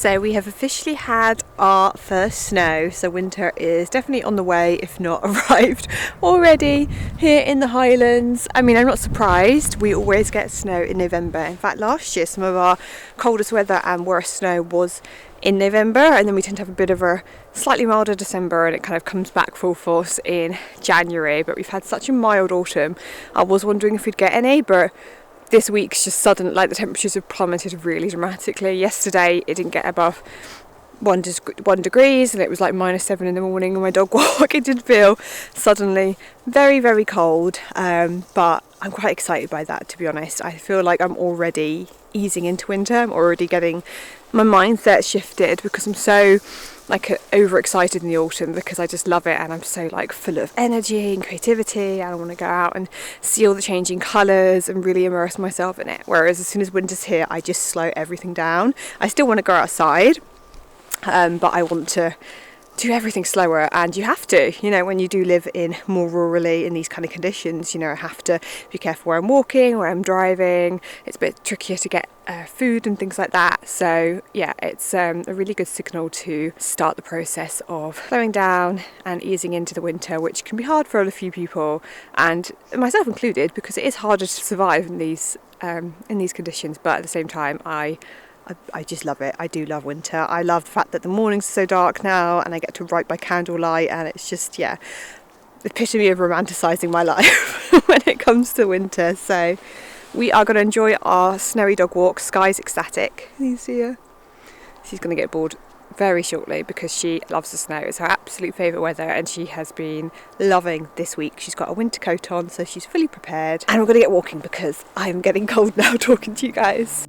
So we have officially had our first snow, so winter is definitely on the way, if not arrived already here in the Highlands. I mean, I'm not surprised, we always get snow in November. In fact, last year some of our coldest weather and worst snow was in November, and then we tend to have a bit of a slightly milder December, and it kind of comes back full force in January. But we've had such a mild autumn, I was wondering if we'd get any, but this week's just sudden, like the temperatures have plummeted really dramatically. Yesterday it didn't get above 1 degrees and it was like -7 in the morning on my dog walk. It did feel suddenly very, very cold, but I'm quite excited by that, to be honest. I feel like I'm already easing into winter. I'm already getting my mindset shifted because I'm so overexcited in the autumn, because I just love it and I'm so full of energy and creativity, and I want to go out and see all the changing colours and really immerse myself in it. Whereas as soon as winter's here, I just slow everything down. I still want to go outside, but I want to do everything slower, and you have to, when you do live in more rurally in these kind of conditions, I have to be careful where I'm walking, where I'm driving. It's a bit trickier to get food and things like that. So yeah, it's a really good signal to start the process of slowing down and easing into the winter, which can be hard for a few people, and myself included, because it is harder to survive in these conditions. But at the same time, I just love it. I do love winter. I love the fact that the mornings are so dark now and I get to write by candlelight, and it's just, the epitome of romanticising my life when it comes to winter. So we are going to enjoy our snowy dog walk. Sky's ecstatic. Can you see her? She's going to get bored very shortly because she loves the snow. It's her absolute favourite weather, and she has been loving this week. She's got a winter coat on, so she's fully prepared. And we're going to get walking because I'm getting cold now talking to you guys.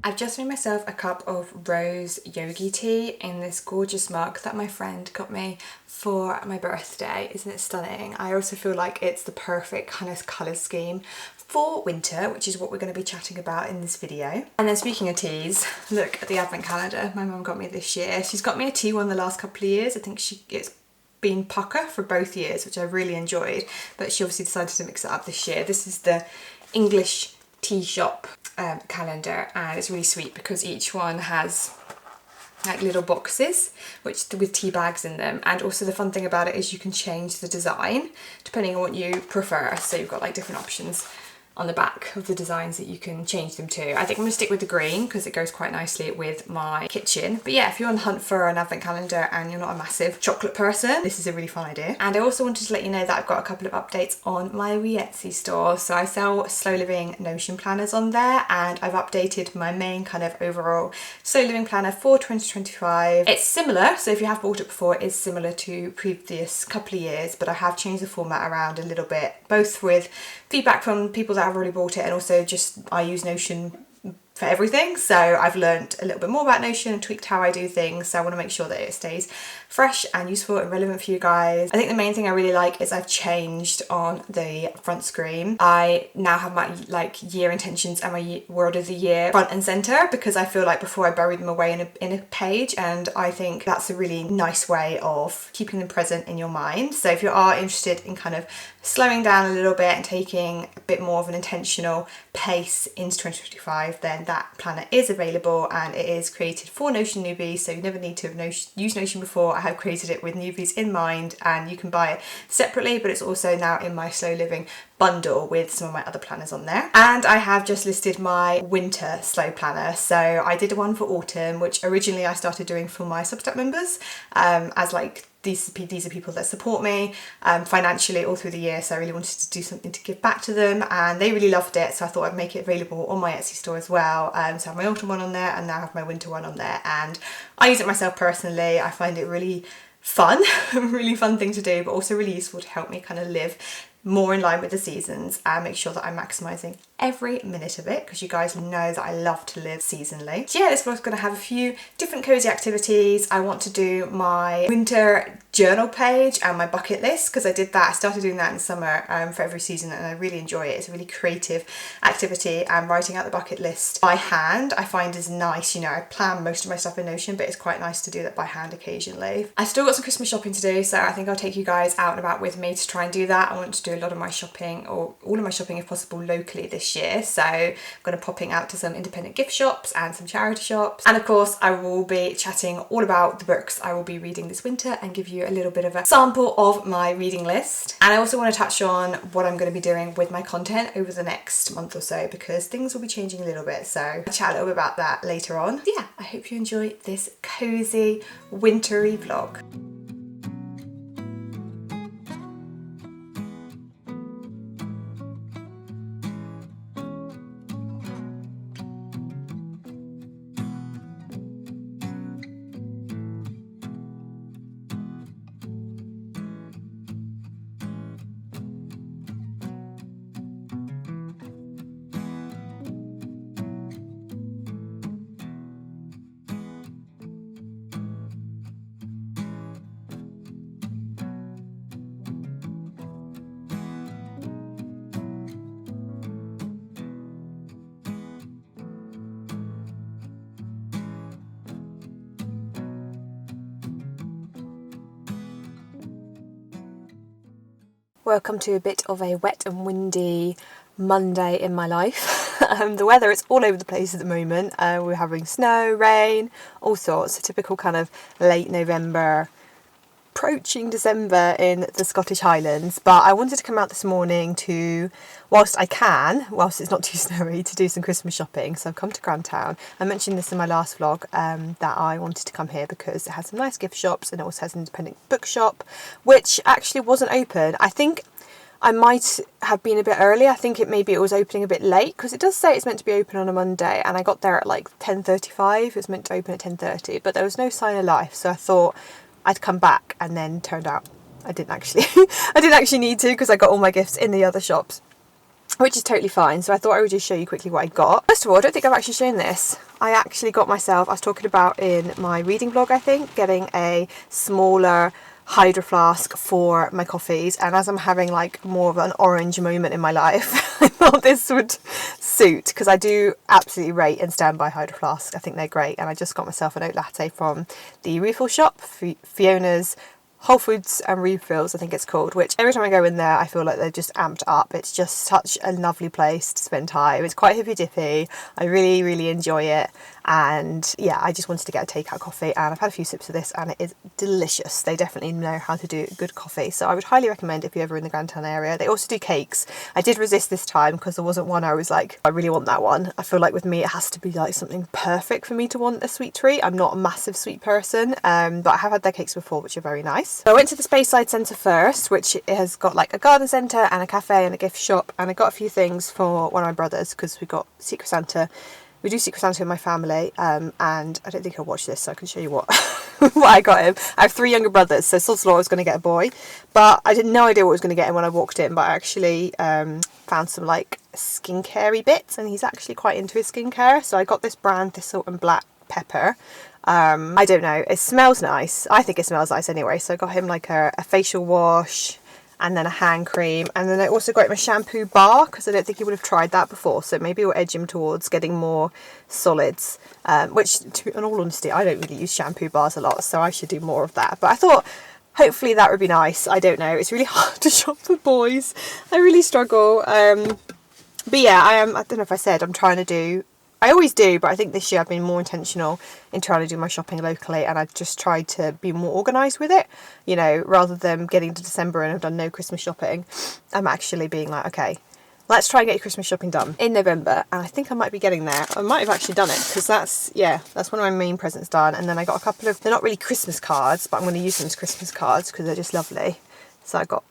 I've just made myself a cup of rose yogi tea in this gorgeous mug that my friend got me for my birthday. Isn't it stunning? I also feel like it's the perfect kind of colour scheme for winter, which is what we're going to be chatting about in this video. And then speaking of teas, look at the advent calendar my mum got me this year. She's got me a tea one the last couple of years. I think it's been pucker for both years, which I really enjoyed, but she obviously decided to mix it up this year. This is the English tea shop calendar, and it's really sweet because each one has little boxes with tea bags in them, and also the fun thing about it is you can change the design depending on what you prefer. So you've got different options on the back of the designs that you can change them to. I think I'm gonna stick with the green because it goes quite nicely with my kitchen. But yeah, if you're on the hunt for an advent calendar and you're not a massive chocolate person, this is a really fun idea. And I also wanted to let you know that I've got a couple of updates on my Etsy store. So I sell Slow Living Notion planners on there, and I've updated my main kind of overall Slow Living planner for 2025. It's similar, so if you have bought it before, it is similar to previous couple of years, but I have changed the format around a little bit, both with feedback from people that have already bought it, and also just I use Notion for everything, so I've learned a little bit more about Notion and tweaked how I do things, so I want to make sure that it stays fresh and useful and relevant for you guys. I think the main thing I really like is I've changed on the front screen. I now have my year intentions and my word of the year front and center, because I feel like before I buried them away in a page, and I think that's a really nice way of keeping them present in your mind. So if you are interested in kind of slowing down a little bit and taking a bit more of an intentional pace into 2025, then that planner is available, and it is created for Notion newbies, so you never need to have used Notion before. I have created it with newbies in mind, and you can buy it separately, but it's also now in my Slow Living bundle with some of my other planners on there. And I have just listed my winter slow planner. So I did one for autumn, which originally I started doing for my Substack members, as these are people that support me financially all through the year, so I really wanted to do something to give back to them, and they really loved it, so I thought I'd make it available on my Etsy store as well. So I have my autumn one on there, and now I have my winter one on there, and I use it myself personally. I find it really fun, really fun thing to do, but also really useful to help me kind of live more in line with the seasons and make sure that I'm maximising every minute of it, because you guys know that I love to live seasonally. So yeah, this vlog's going to have a few different cozy activities. I want to do my winter journal page and my bucket list, because I did that. I started doing that in summer for every season, and I really enjoy it. It's a really creative activity, and writing out the bucket list by hand I find is nice. You know, I plan most of my stuff in Notion, but it's quite nice to do that by hand occasionally. I've still got some Christmas shopping to do, so I think I'll take you guys out and about with me to try and do that. I want to do a lot of my shopping, or all of my shopping if possible, locally this year. So I'm going to be popping out to some independent gift shops and some charity shops. And of course I will be chatting all about the books I will be reading this winter and give you a little bit of a sample of my reading list. And I also want to touch on what I'm going to be doing with my content over the next month or so, because things will be changing a little bit. So I'll chat a little bit about that later on. So yeah, I hope you enjoy this cozy wintry vlog. Welcome to a bit of a wet and windy Monday in my life. The weather is all over the place at the moment. We're having snow, rain, all sorts. A typical kind of late November, approaching December in the Scottish Highlands. But I wanted to come out this morning to, whilst it's not too snowy, to do some Christmas shopping. So I've come to Grantown. I mentioned this in my last vlog, that I wanted to come here because it has some nice gift shops, and it also has an independent bookshop, which actually wasn't open. I think I might have been a bit early. I think maybe it was opening a bit late, because it does say it's meant to be open on a Monday, and I got there at like 10:35. It was meant to open at 10:30, but there was no sign of life. So I thought I'd come back, and then turned out I didn't actually need to, because I got all my gifts in the other shops, which is totally fine. So I thought I would just show you quickly what I got. First of all, I don't think I've actually shown this. I actually got myself, I was talking about in my reading vlog, I think, getting a smaller Hydro Flask for my coffees, and as I'm having like more of an orange moment in my life, I thought this would suit, because I do absolutely rate and stand by Hydro Flask. I think they're great, and I just got myself an oat latte from the refill shop, Fiona's Whole Foods and Refills, I think it's called, which every time I go in there I feel like they're just amped up. It's just such a lovely place to spend time. It's quite hippy dippy. I really enjoy it, and yeah, I just wanted to get a takeout coffee, and I've had a few sips of this and it is delicious. They definitely know how to do good coffee, so I would highly recommend if you're ever in the Grantown area. They also do cakes. I did resist this time because there wasn't one I was like, I really want that one. I feel like with me it has to be like something perfect for me to want a sweet treat. I'm not a massive sweet person, but I have had their cakes before, which are very nice. So I went to the Speyside Centre first, which has got like a garden centre and a cafe and a gift shop, and I got a few things for one of my brothers, because we got Secret Santa. We do Secret Santa in my family, and I don't think he'll watch this, so I can show you what what I got him. I have 3 younger brothers, so Sod's Law was going to get a boy, but I had no idea what I was going to get him when I walked in. But I actually found some like skincare bits, and he's actually quite into his skincare. So I got this brand Thistle and Black Pepper. I don't know, it smells nice. I think it smells nice anyway, so I got him like a facial wash, and then a hand cream, and then I also got him a shampoo bar, because I don't think he would have tried that before, so maybe we'll edge him towards getting more solids, which, in all honesty, I don't really use shampoo bars a lot, so I should do more of that. But I thought hopefully that would be nice. I don't know, it's really hard to shop for boys. I really struggle. But yeah, I don't know if I said, I always do, but I think this year I've been more intentional in trying to do my shopping locally, and I've just tried to be more organised with it, you know, rather than getting to December and I've done no Christmas shopping. I'm actually being like, okay, let's try and get your Christmas shopping done in November, and I think I might be getting there. I might have actually done it, because that's one of my main presents done. And then I got a couple of, they're not really Christmas cards, but I'm going to use them as Christmas cards because they're just lovely. So I got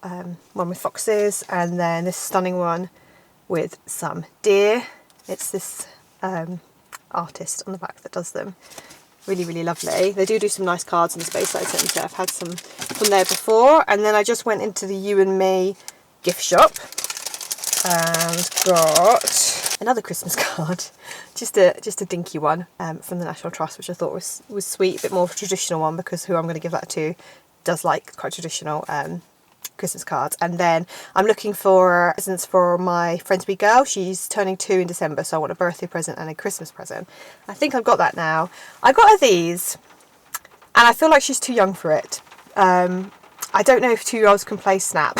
one with foxes, and then this stunning one with some deer. It's this artist on the back that does them. Really lovely. They do some nice cards in the Speyside Centre. I've had some from there before. And then I just went into the You and Me gift shop and got another Christmas card, just a dinky one from the National Trust, which I thought was sweet, a bit more of a traditional one because who I'm going to give that to does like quite traditional Christmas cards. And then I'm looking for presents for my friend-to-be girl. She's turning 2 in December, so I want a birthday present and a Christmas present. I think I've got that now. I got her these, and I feel like she's too young for it. I don't know if 2-year-olds can play Snap.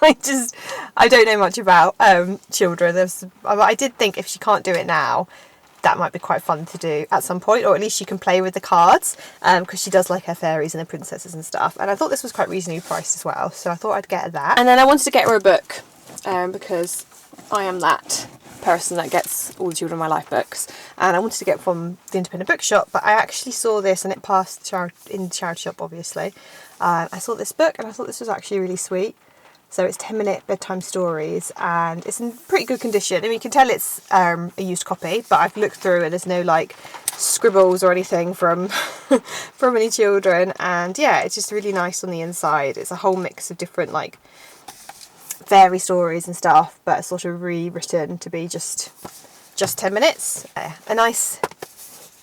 I don't know much about children. I did think if she can't do it now, that might be quite fun to do at some point, or at least she can play with the cards, because she does like her fairies and the princesses and stuff. And I thought this was quite reasonably priced as well, so I thought I'd get her that. And then I wanted to get her a book, because I am that person that gets all the children in my life books, and I wanted to get from the independent bookshop, but I actually saw this, and it passed in the charity shop obviously. I saw this book and I thought this was actually really sweet. So it's 10-minute bedtime stories, and it's in pretty good condition. I mean, you can tell it's a used copy, but I've looked through and there's no like scribbles or anything from from any children. And yeah, it's just really nice on the inside. It's a whole mix of different like fairy stories and stuff, but sort of rewritten to be just 10 minutes. A nice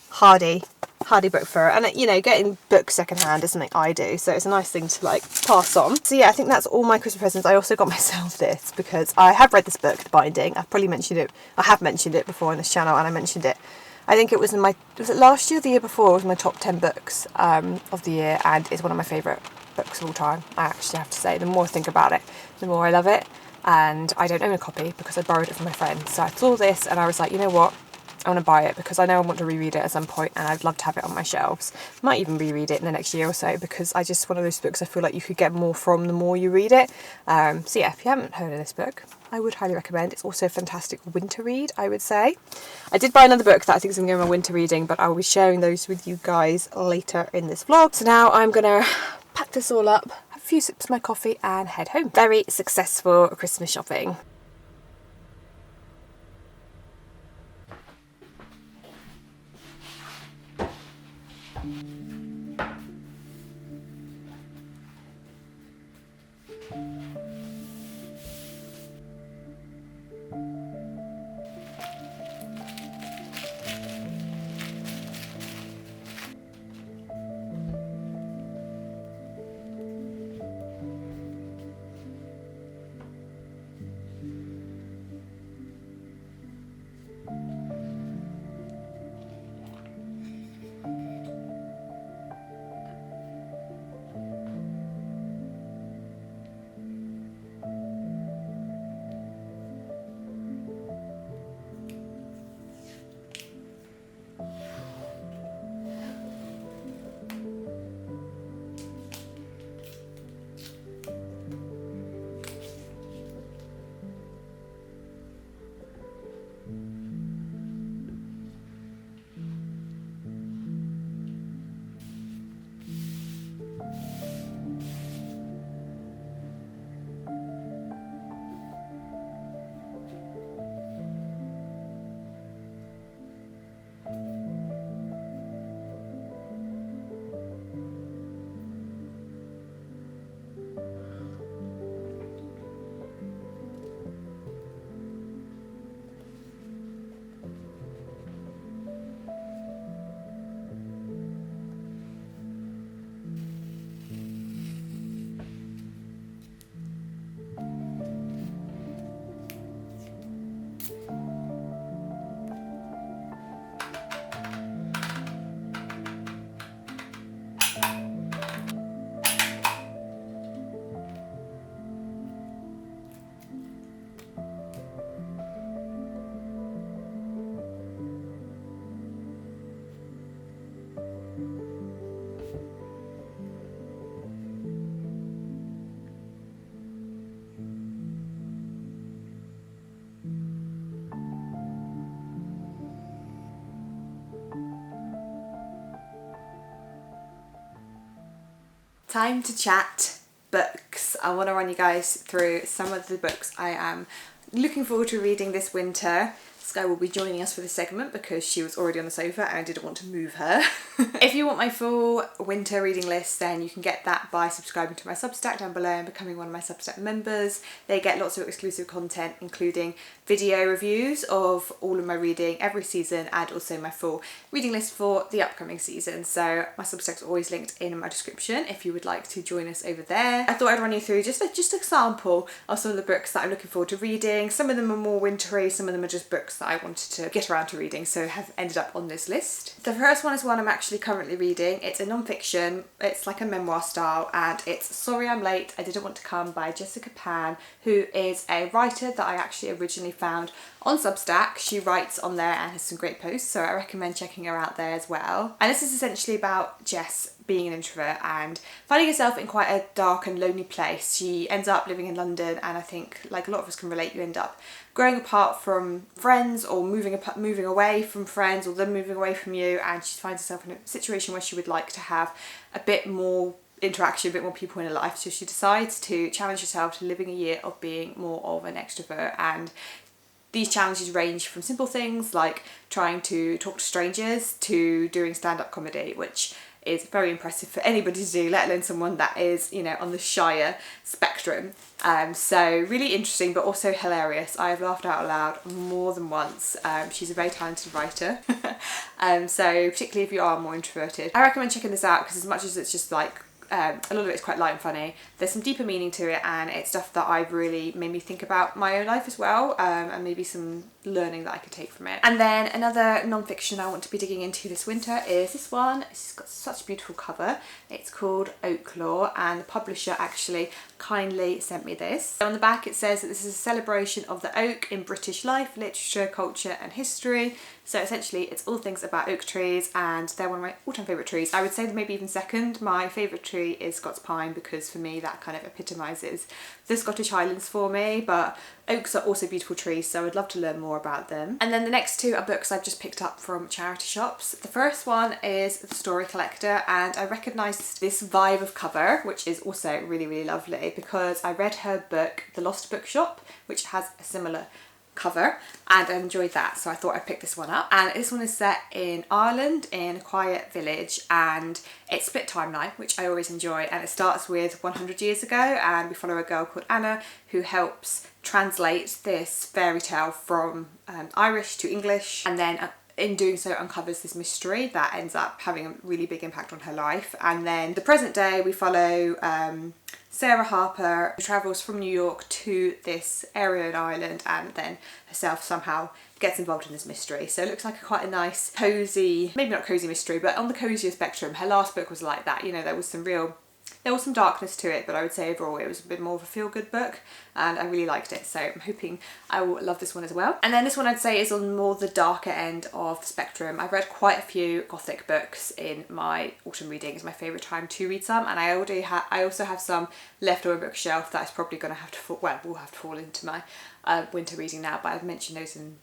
hardy book for her, and you know, getting books secondhand is something I do, so it's a nice thing to like pass on. So yeah, I think that's all my Christmas presents. I also got myself this because I have read this book, The Binding. I've probably mentioned it, I have mentioned it before on this channel, and I mentioned it, I think it was was it last year or the year before? It was my top 10 books of the year, and it's one of my favourite books of all time. I actually have to say, the more I think about it, the more I love it. And I don't own a copy because I borrowed it from my friend, so I saw this and I was like, you know what, I want to buy it because I know I want to reread it at some point, and I'd love to have it on my shelves. Might even reread it in the next year or so, because I just one of those books I feel like you could get more from the more you read it. So yeah, if you haven't heard of this book, I would highly recommend. It's also a fantastic winter read, I would say. I did buy another book that I think is going to go in my winter reading, but I will be sharing those with you guys later in this vlog. So now I'm going to pack this all up, have a few sips of my coffee and head home. Very successful Christmas shopping. Time to chat books. I want to run you guys through some of the books I am looking forward to reading this winter. Sky will be joining us for this segment because she was already on the sofa and I didn't want to move her. If you want my full winter reading list, then you can get that by subscribing to my Substack down below and becoming one of my Substack members. They get lots of exclusive content, including video reviews of all of my reading every season and also my full reading list for the upcoming season. So my Substack's always linked in my description if you would like to join us over there. I thought I'd run you through just a sample of some of the books that I'm looking forward to reading. Some of them are more wintry, some of them are just books that I wanted to get around to reading, so have ended up on this list. The first one is one I'm actually currently reading. It's a non-fiction, it's like a memoir style, and it's Sorry I'm Late, I Didn't Want to Come by Jessica Pan, who is a writer that I actually originally found on Substack. She writes on there and has some great posts, so I recommend checking her out there as well. And this is essentially about Jess being an introvert and finding herself in quite a dark and lonely place. She ends up living in London, and I think, like a lot of us can relate, you end up growing apart from friends or moving away from friends or them moving away from you, and she finds herself in a situation where she would like to have a bit more interaction, a bit more people in her life. So she decides to challenge herself to living a year of being more of an extrovert, and these challenges range from simple things like trying to talk to strangers to doing stand-up comedy, which is very impressive for anybody to do, let alone someone that is, you know, on the shyer spectrum. So really interesting, but also hilarious. I have laughed out loud more than once. She's a very talented writer. So particularly if you are more introverted, I recommend checking this out, because as much as it's just like a lot of it is quite light and funny, there's some deeper meaning to it, and it's stuff that I've really made me think about my own life as well, and maybe some learning that I could take from it. And then another non-fiction I want to be digging into this winter is this one. It's got such a beautiful cover. It's called Oaklaw, and the publisher actually kindly sent me this. So on the back it says that this is a celebration of the oak in British life, literature, culture and history. So essentially it's all things about oak trees, and they're one of my all-time favourite trees. I would say that maybe even second. My favourite tree is Scots pine, because for me that kind of epitomises the Scottish Highlands for me, but oaks are also beautiful trees, so I'd love to learn more about them. And then the next two are books I've just picked up from charity shops. The first one is The Story Collector, and I recognised this vibe of cover, which is also really, really lovely, because I read her book The Lost Bookshop, which has a similar cover, and I enjoyed that, so I thought I'd pick this one up. And this one is set in Ireland in a quiet village, and it's split timeline, which I always enjoy, and it starts with 100 years ago, and we follow a girl called Anna who helps translate this fairy tale from Irish to English, and then in doing so uncovers this mystery that ends up having a really big impact on her life. And then the present day we follow Sarah Harper, who travels from New York to this area in Ireland, and then herself somehow gets involved in this mystery. So it looks like quite a nice, cosy, maybe not cosy mystery, but on the cosier spectrum. Her last book was like that, you know, there was some darkness to it, but I would say overall it was a bit more of a feel-good book, and I really liked it, so I'm hoping I will love this one as well. And then this one I'd say is on more the darker end of the spectrum. I've read quite a few gothic books in my autumn reading. It's my favourite time to read some, and I also have some left on my bookshelf that is probably going to have to will have to fall into my winter reading now, but I've mentioned those in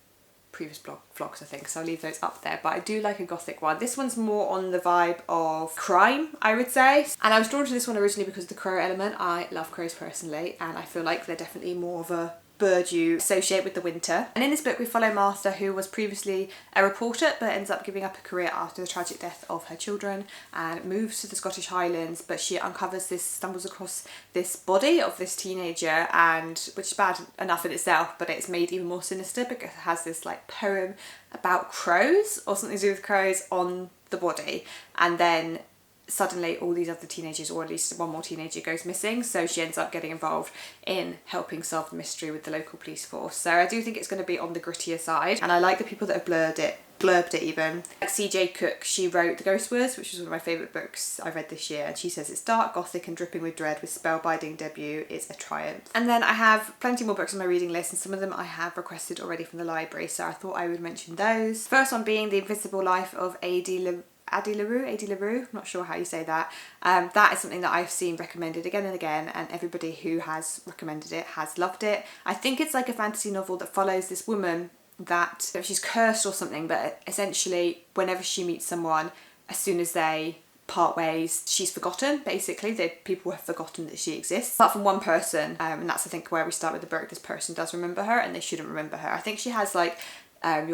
previous vlogs I think, so I'll leave those up there. But I do like a gothic one. This one's more on the vibe of crime, I would say, and I was drawn to this one originally because of the crow element. I love crows personally, and I feel like they're definitely more of a bird you associate with the winter. And in this book we follow Martha, who was previously a reporter but ends up giving up her career after the tragic death of her children and moves to the Scottish Highlands, but she stumbles across this body of this teenager, and which is bad enough in itself, but it's made even more sinister because it has this like poem about crows or something to do with crows on the body, and then suddenly all these other teenagers, or at least one more teenager, goes missing, so she ends up getting involved in helping solve the mystery with the local police force. So I do think it's going to be on the grittier side, and I like the people that have blurbed it even. Like CJ Cook, she wrote The Ghostwords, which is one of my favourite books I read this year, and she says it's dark, gothic and dripping with dread, with spellbinding debut is a triumph. And then I have plenty more books on my reading list, and some of them I have requested already from the library, so I thought I would mention those. First one being The Invisible Life of Addie LaRue, I'm not sure how you say that. That is something that I've seen recommended again and again, and everybody who has recommended it has loved it. I think it's like a fantasy novel that follows this woman that she's cursed or something, but essentially whenever she meets someone, as soon as they part ways, she's forgotten. Basically, people have forgotten that she exists, apart from one person, and that's I think where we start with the book. This person does remember her, and they shouldn't remember her. I think she has like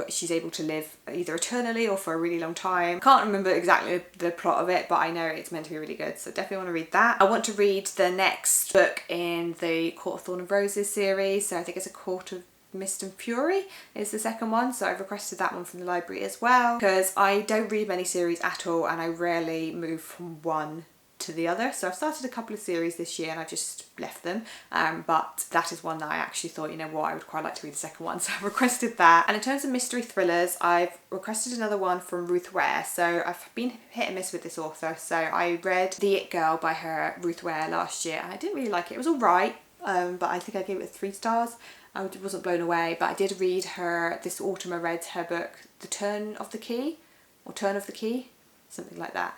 she's able to live either eternally or for a really long time. Can't remember exactly the plot of it, but I know it's meant to be really good, so definitely want to read that. I want to read the next book in the Court of Thorn and Roses series, so I think it's A Court of Mist and Fury is the second one, so I've requested that one from the library as well, because I don't read many series at all and I rarely move from one to the other. So I've started a couple of series this year and I've just left them, but that is one that I actually thought, you know what, I would quite like to read the second one, so I've requested that. And in terms of mystery thrillers, I've requested another one from Ruth Ware. So I've been hit and miss with this author. So I read The It Girl by her, Ruth Ware, last year, and I didn't really like it. It was alright, but I think I gave it 3 stars. I wasn't blown away, but I did read her, this autumn I read her book, The Turn of the Key, or Turn of the Key, something like that.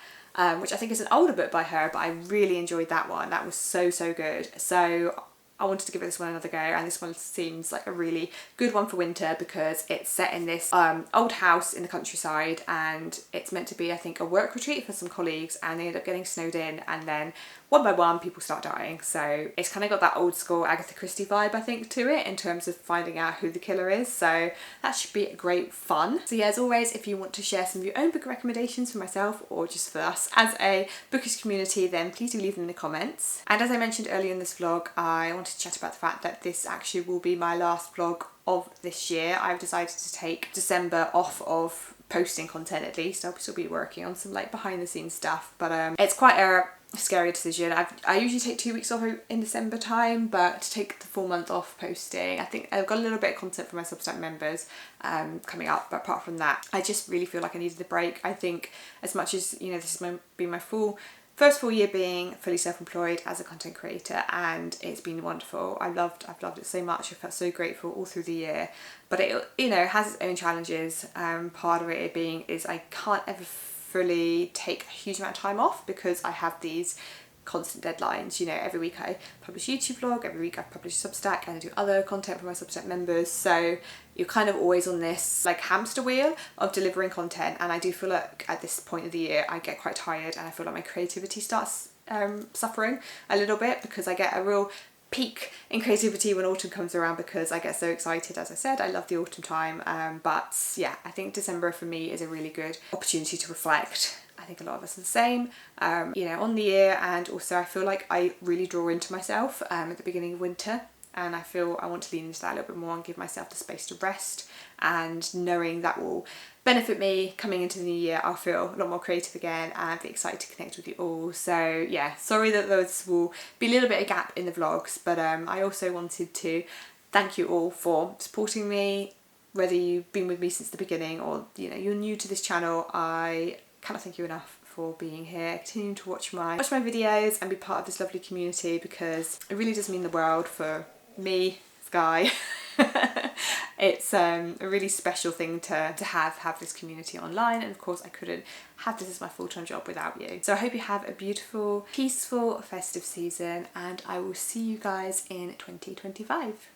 Which I think is an older book by her, but I really enjoyed that one. That was so good. So I wanted to give this one another go, and this one seems like a really good one for winter because it's set in this old house in the countryside, and it's meant to be, I think, a work retreat for some colleagues, and they end up getting snowed in, and then one by one people start dying. So it's kind of got that old school Agatha Christie vibe, I think, to it in terms of finding out who the killer is. So that should be great fun. So yeah, as always, if you want to share some of your own book recommendations for myself or just for us as a bookish community, then please do leave them in the comments. And as I mentioned earlier in this vlog, I wanted to chat about the fact that this actually will be my last vlog of this year. I've decided to take December off of posting content, at least. I'll still be working on some like behind the scenes stuff, but it's quite a scary decision. I usually take 2 weeks off in December time, but to take the full month off posting, I think I've got a little bit of content for my Substack members coming up, but apart from that, I just really feel like I needed a break. I think as much as, you know, this has been my first full year being fully self-employed as a content creator, and it's been wonderful. I've loved it so much. I felt so grateful all through the year, but it, you know, has its own challenges. Part of it being is I can't ever fully take a huge amount of time off because I have these constant deadlines. You know, every week I publish a YouTube vlog, every week I publish Substack, and I do other content for my Substack members, so you're kind of always on this like hamster wheel of delivering content. And I do feel like at this point of the year I get quite tired, and I feel like my creativity starts suffering a little bit, because I get a real peak in creativity when autumn comes around because I get so excited. As I said, I love the autumn time, but yeah, I think December for me is a really good opportunity to reflect. I think a lot of us are the same, you know, on the year, and also I feel like I really draw into myself at the beginning of winter, and I feel I want to lean into that a little bit more and give myself the space to rest, and knowing that will benefit me coming into the new year. I'll feel a lot more creative again and be excited to connect with you all. So yeah, sorry that those will be a little bit of gap in the vlogs, but I also wanted to thank you all for supporting me, whether you've been with me since the beginning or, you know, you're new to this channel. I cannot thank you enough for being here, continuing to watch my videos and be part of this lovely community, because it really does mean the world for me, Sky. It's a really special thing to have this community online, and of course I couldn't have this as my full-time job without you. So I hope you have a beautiful, peaceful, festive season, and I will see you guys in 2025.